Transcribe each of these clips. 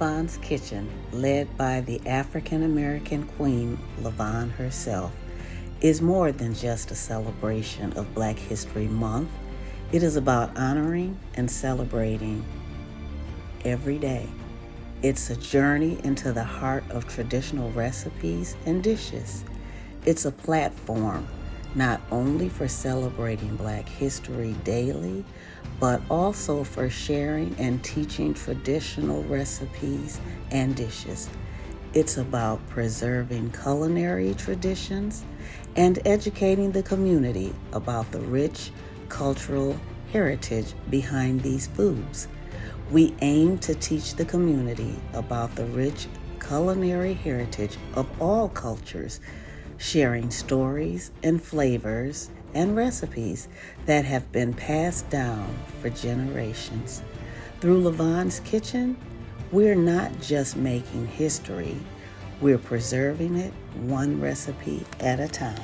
Lavonne's Kitchen, led by the African-American queen Lavonne herself, is more than just a celebration of Black History Month. It is about honoring and celebrating every day. It's a journey into the heart of traditional recipes and dishes. It's a platform not only for celebrating Black history daily, but also for sharing and teaching traditional recipes and dishes. It's about preserving culinary traditions and educating the community about the rich cultural heritage behind these foods. We aim to teach the community about the rich culinary heritage of all cultures, sharing stories and flavors and recipes that have been passed down for generations. Through Lavonne's Kitchen, we're not just making history, we're preserving it one recipe at a time.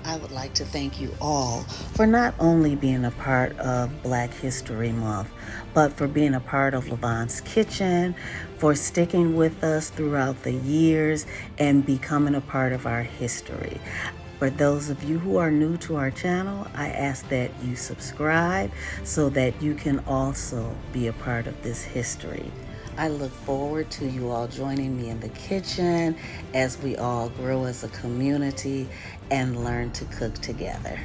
I would like to thank you all for not only being a part of Black History Month, but for being a part of Lavonne's Kitchen, for sticking with us throughout the years and becoming a part of our history. For those of you who are new to our channel, I ask that you subscribe so that you can also be a part of this history. I look forward to you all joining me in the kitchen as we all grow as a community and learn to cook together.